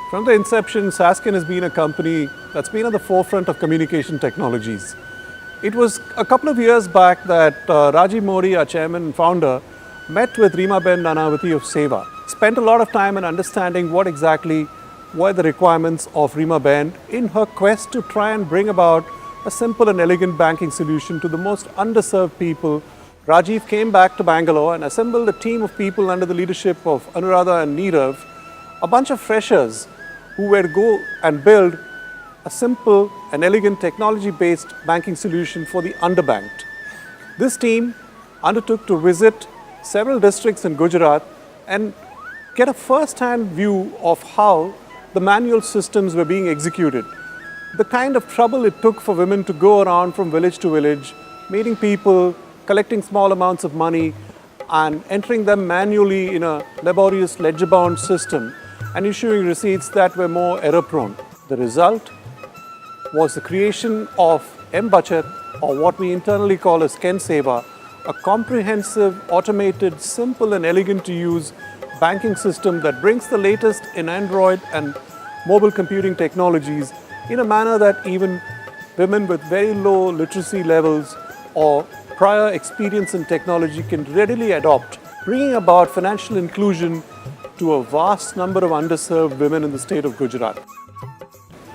From the inception, Sasken has been a company that's been at the forefront of communication technologies. It was a couple of years back that Rajiv Modi, our chairman and founder, met with Reema-Ben Nanavati of Seva. Spent a lot of time in understanding what exactly were the requirements of Reema-Ben in her quest to try and bring about a simple and elegant banking solution to the most underserved people. Rajiv came back to Bangalore and assembled a team of people under the leadership of Anuradha and Neerav, a bunch of freshers who were to go and build a simple and elegant technology-based banking solution for the underbanked. This team undertook to visit several districts in Gujarat and get a first-hand view of how the manual systems were being executed. The kind of trouble it took for women to go around from village to village, meeting people, collecting small amounts of money and entering them manually in a laborious ledger-bound system and issuing receipts that were more error-prone. The result was the creation of M-Bachat, or what we internally call as Ken Seva, a comprehensive, automated, simple and elegant to use banking system that brings the latest in Android and mobile computing technologies in a manner that even women with very low literacy levels or prior experience in technology can readily adopt, bringing about financial inclusion to a vast number of underserved women in the state of Gujarat.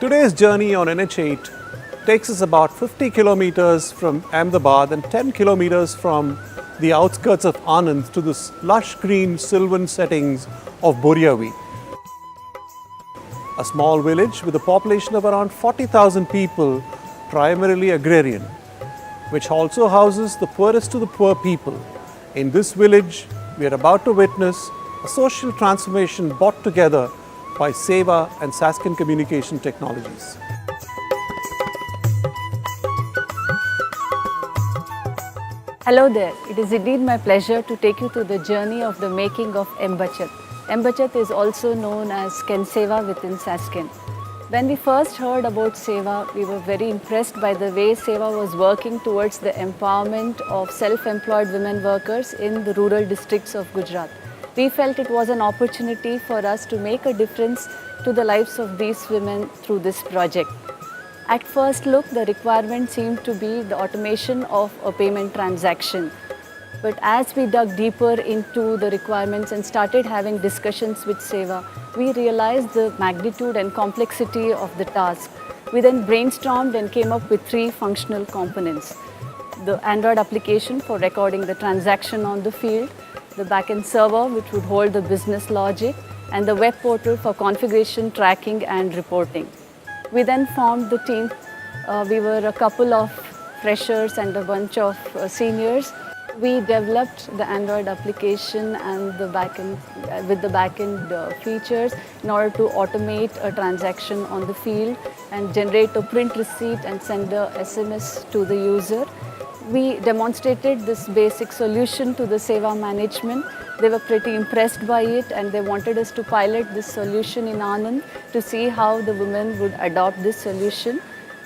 Today's journey on NH8 takes us about 50 kilometers from Ahmedabad and 10 kilometers from the outskirts of Anand to the lush green sylvan settings of Boriavi. A small village with a population of around 40,000 people, primarily agrarian, which also houses the poorest of the poor people. In this village, we are about to witness a social transformation brought together by Seva and Sasken Communication Technologies. Hello there. It is indeed my pleasure to take you through the journey of the making of M-Bachat. M-Bachat is also known as Ken Seva within Sasken. When we first heard about Seva, we were very impressed by the way Seva was working towards the empowerment of self-employed women workers in the rural districts of Gujarat. We felt it was an opportunity for us to make a difference to the lives of these women through this project. At first look, the requirement seemed to be the automation of a payment transaction. But as we dug deeper into the requirements and started having discussions with Seva, we realized the magnitude and complexity of the task. We then brainstormed and came up with 3 functional components: the Android application for recording the transaction on the field, the backend server which would hold the business logic, and the web portal for configuration, tracking and reporting. We then formed the team. We were a couple of freshers and a bunch of seniors. We developed the Android application and the backend with the backend features in order to automate a transaction on the field and generate a print receipt and send a SMS to the user. We demonstrated this basic solution to the Seva management. They were pretty impressed by it and they wanted us to pilot this solution in Anand to see how the women would adopt this solution.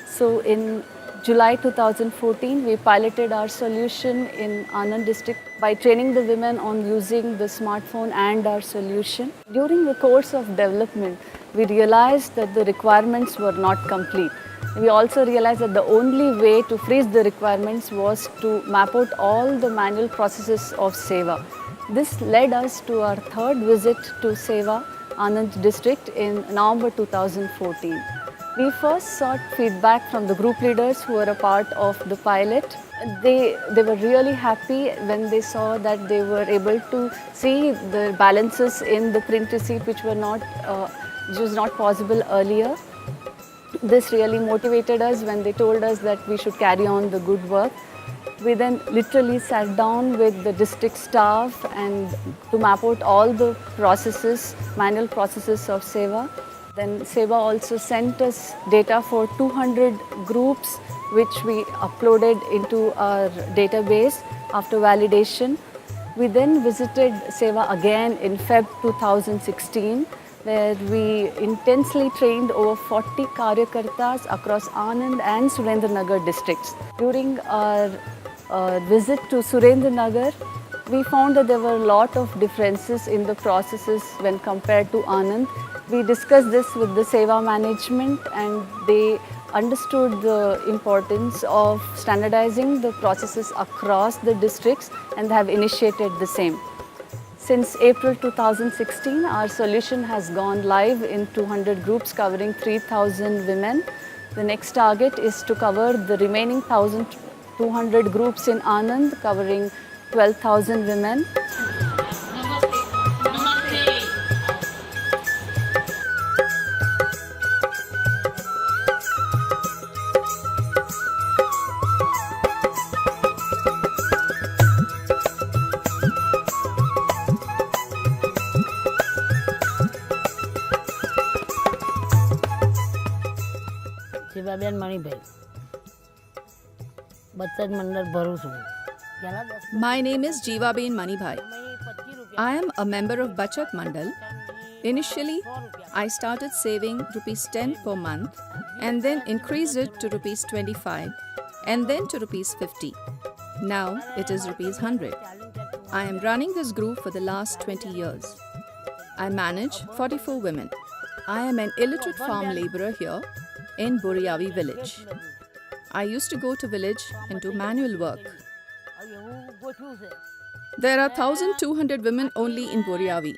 So in July 2014, we piloted our solution in Anand district by training the women on using the smartphone and our solution. During the course of development, we realized that the requirements were not complete. We also realized that the only way to freeze the requirements was to map out all the manual processes of Seva. This led us to our 3rd visit to Seva, Anand district in November 2014. We first sought feedback from the group leaders who were a part of the pilot. They were really happy when they saw that they were able to see the balances in the print receipt which was not possible earlier. This really motivated us when they told us that we should carry on the good work. We then literally sat down with the district staff and to map out all the processes, manual processes of Seva. Then Seva also sent us data for 200 groups which we uploaded into our database after validation. We then visited Seva again in Feb 2016 where we intensely trained over 40 Karyakartas across Anand and Surendranagar districts. During our visit to Surendranagar, we found that there were a lot of differences in the processes when compared to Anand. We discussed this with the Seva management and they understood the importance of standardizing the processes across the districts and have initiated the same. Since April 2016, our solution has gone live in 200 groups covering 3,000 women. The next target is to cover the remaining 1,200 groups in Anand covering 12,000 women. શિવાબેન Manibhai બચત મંડળ ભરું છું. My name is Jeevaben Manibhai. I am a member of Bachat Mandal. Initially, I started saving rupees 10 per month and then increased it to rupees 25 and then to rupees 50. Now it is rupees 100. I am running this group for the last 20 years. I manage 44 women. I am an illiterate farm laborer here in Boriavi village. I used to go to village and do manual work. There are 1,200 women only in Boriavi.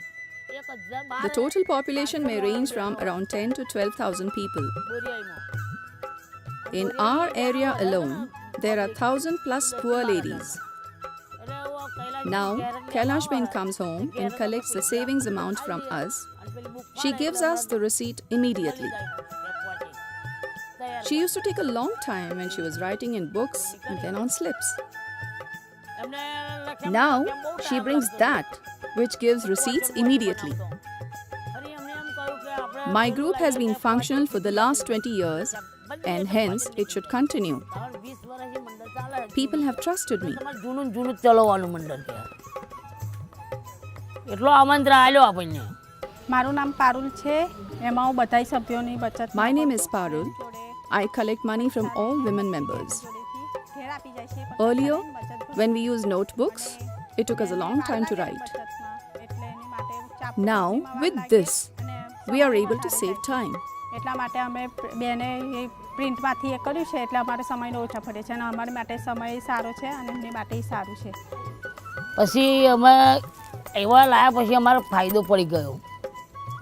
The total population may range from around 10 to 12,000 people. In our area alone, there are 1,000 plus poor ladies. Now, Kailashben comes home and collects the savings amount from us. She gives us the receipt immediately. She used to take a long time when she was writing in books and then on slips. Now, she brings that, which gives receipts immediately. My group has been functional for the last 20 years and hence it should continue. People have trusted me. જૂનું જૂનું ચલાવવાનું મંડળ છે એટલો આમંત્રણ આલ્યો આપણને. મારું નામ પારુલ છે. એમાં હું બધાય સભ્યોની બચત My name is Parul. I collect money from all women members. Earlier, when we used notebooks, it took us a long time to write. Now, with this, we are able to save time. એટલા માટે અમે બેને એ પ્રિન્ટમાંથી એ કર્યું છે એટલે અમારે સમયનો ઓછા પડે છે અને અમારી માટે સમય સારો છે અને એમની માટે સારું છે. પછી અમે એવા લાયા પછી અમારો ફાયદો પડી ગયો.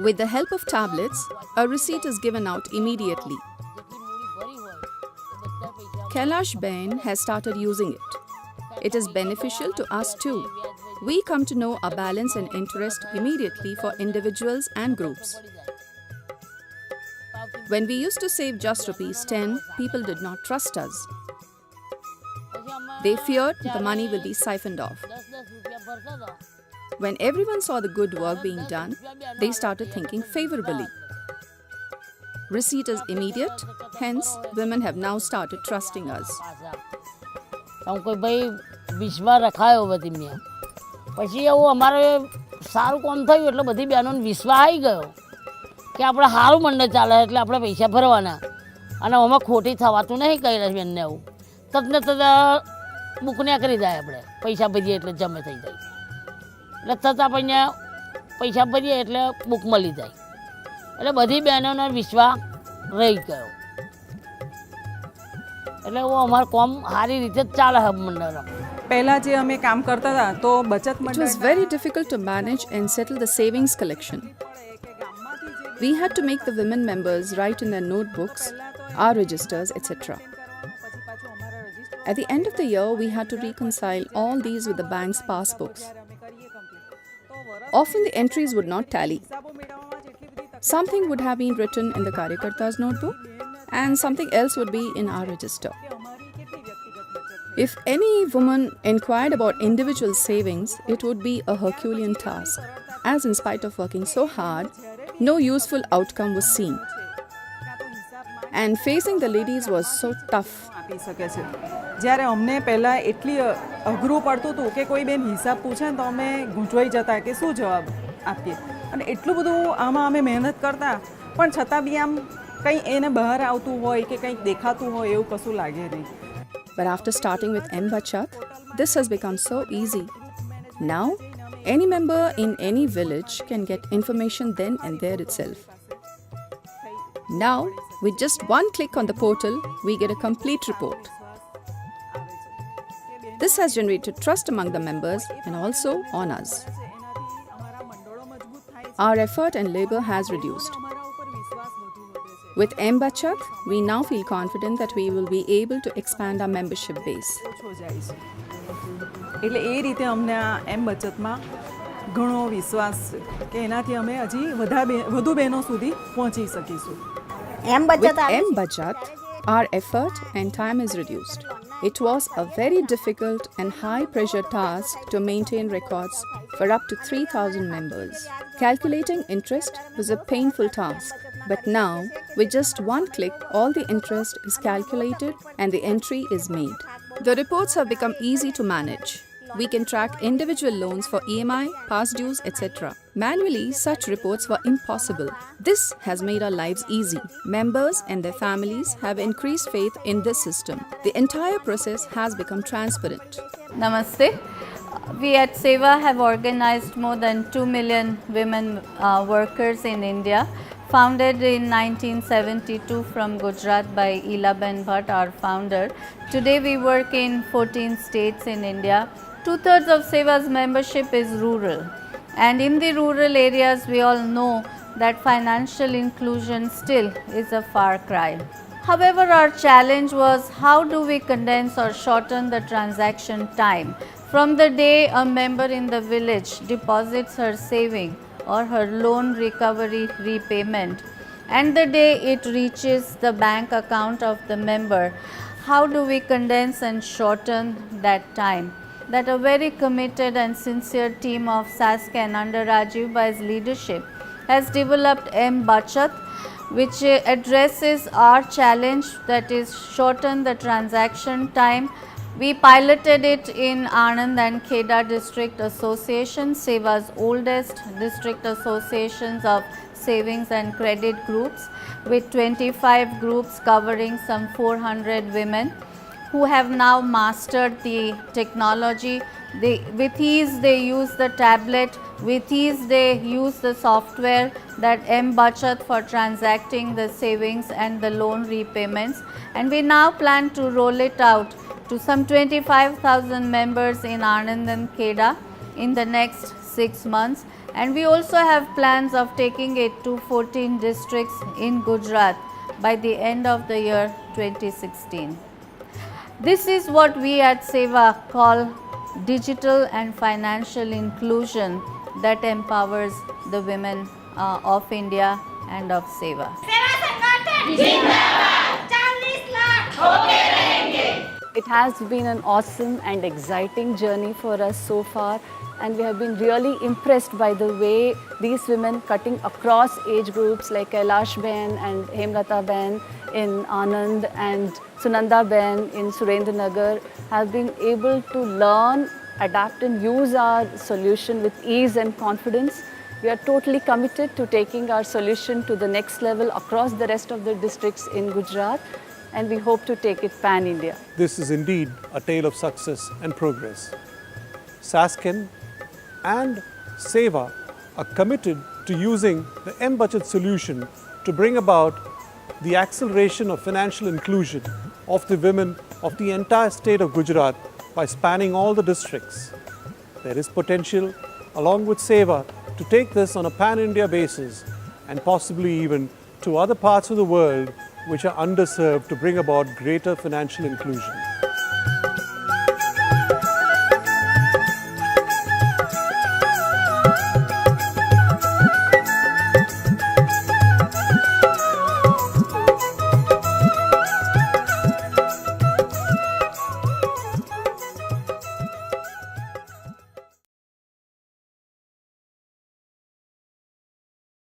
With the help of tablets, a receipt is given out immediately. Kailash Ben has started using it. It is beneficial to us too. We come to know our balance and interest immediately for individuals and groups. When we used to save just rupees 10, people did not trust us. They feared the money will be siphoned off. When everyone saw the good work being done, they started thinking favorably. Receipt is immediate, hence women have now started trusting us. હું કોઈ ભાઈ વિશ્વાસ રખાયો બધી મેં પછી એવું અમારે સારું કામ થયું એટલે બધી બહેનોને વિશ્વાસ આવી ગયો કે આપણે સારું મંડળ ચાલે એટલે આપણે પૈસા ભરવાના અને આમાં ખોટી થવાતું નહીં કૈલાશબેનને એવું તદને તદ બુક નીકળી જાય આપણે પૈસા ભરીએ એટલે જમે થઈ જાય એટલે તત આપણને પૈસા ભરીએ એટલે બુક મળી જાય એટલે બધી બહેનોનો વિશ્વાસ રહી ગયો એટલે वो અમારું કામ સારી રીતે ચાલે છે મંડળ. પહેલા જે અમે કામ કરતા હતા તો બચત It મંડળ was very difficult to manage and settle the savings collection. We had to make the women members write in their notebooks, our registers, etc. At the end of the year, we had to reconcile all these with the bank's passbooks. Often the entries would not tally. Something would have been written in the Karyakarta's notebook and something else would be in our register. If any woman inquired about individual savings, it would be a Herculean task, as in spite of working so hard, no useful outcome was seen. And facing the ladies was so tough. આપી શકે છે. જ્યારે અમને પહેલાં એટલી અઘરું પડતું હતું કે કોઈ બેન હિસાબ પૂછે ને તો અમે ગૂંચવાઈ જતા કે શું જવાબ આપીએ અને એટલું બધું આમાં અમે મહેનત કરતા પણ છતાં બી આમ કંઈ એને બહાર આવતું હોય કે કંઈક દેખાતું હોય એવું કશું લાગે નહીં. But after starting with M. Bachat, this has become so easy. Now, any member in any village can get information then and there itself. Now, with just one click on the portal, we get a complete report. This has generated trust among the members and also on us. Our effort and labor has reduced. With M Bachat, we now feel confident that we will be able to expand our membership base. ઓછો જાય છે એટલે એ રીતે અમને આ એમ બચતમાં ઘણો વિશ્વાસ છે કે એનાથી અમે હજી વધુ બહેનો સુધી પહોંચી શકીશું. With M Bachat, our effort and time is reduced. It was a very difficult and high-pressure task to maintain records for up to 3,000 members. Calculating interest was a painful task, but now, with just one click, all the interest is calculated and the entry is made. The reports have become easy to manage. We can track individual loans for EMI, past dues, etc. Manually, such reports were impossible. This has made our lives easy. Members and their families have increased faith in this system. The entire process has become transparent. Namaste. We at Seva have organized more than 2 million women workers in India. Founded in 1972 from Gujarat by Elaben Bhatt, our founder. Today we work in 14 states in India. 2/3 of Seva's membership is rural. And in the rural areas, we all know that financial inclusion still is a far cry. However, our challenge was how do we condense or shorten the transaction time from the day a member in the village deposits her saving or her loan recovery repayment and the day it reaches the bank account of the member. How do we condense and shorten that time? That a very committed and sincere team of SASCAN under Rajiv Bhai's leadership has developed M Bachat, which addresses our challenge, that is shorten the transaction time. We piloted it in Anand and Kheda District Association, Seva's oldest district associations of savings and credit groups, with 25 groups covering some 400 women who have now mastered the technology. With ease they use the tablet, with ease they use the software, that M Bachat, for transacting the savings and the loan repayments. And we now plan to roll it out to some 25,000 members in Anand and Kheda in the next 6 months. And we also have plans of taking it to 14 districts in Gujarat by the end of the year 2016. This is what we at Seva call digital and financial inclusion that empowers the women of India and of Seva. It has been an awesome and exciting journey for us so far, and we have been really impressed by the way these women cutting across age groups like Kailash Ben and Hemlata Ben in Anand and Sunanda Ben in Surendranagar have been able to learn, adapt and use our solution with ease and confidence. We are totally committed to taking our solution to the next level across the rest of the districts in Gujarat, and we hope to take it pan-India. This is indeed a tale of success and progress. SASCAN and Seva are committed to using the M Bachat solution to bring about the acceleration of financial inclusion of the women of the entire state of Gujarat by spanning all the districts. There is potential, along with Seva, to take this on a pan-India basis and possibly even to other parts of the world which are underserved, to bring about greater financial inclusion.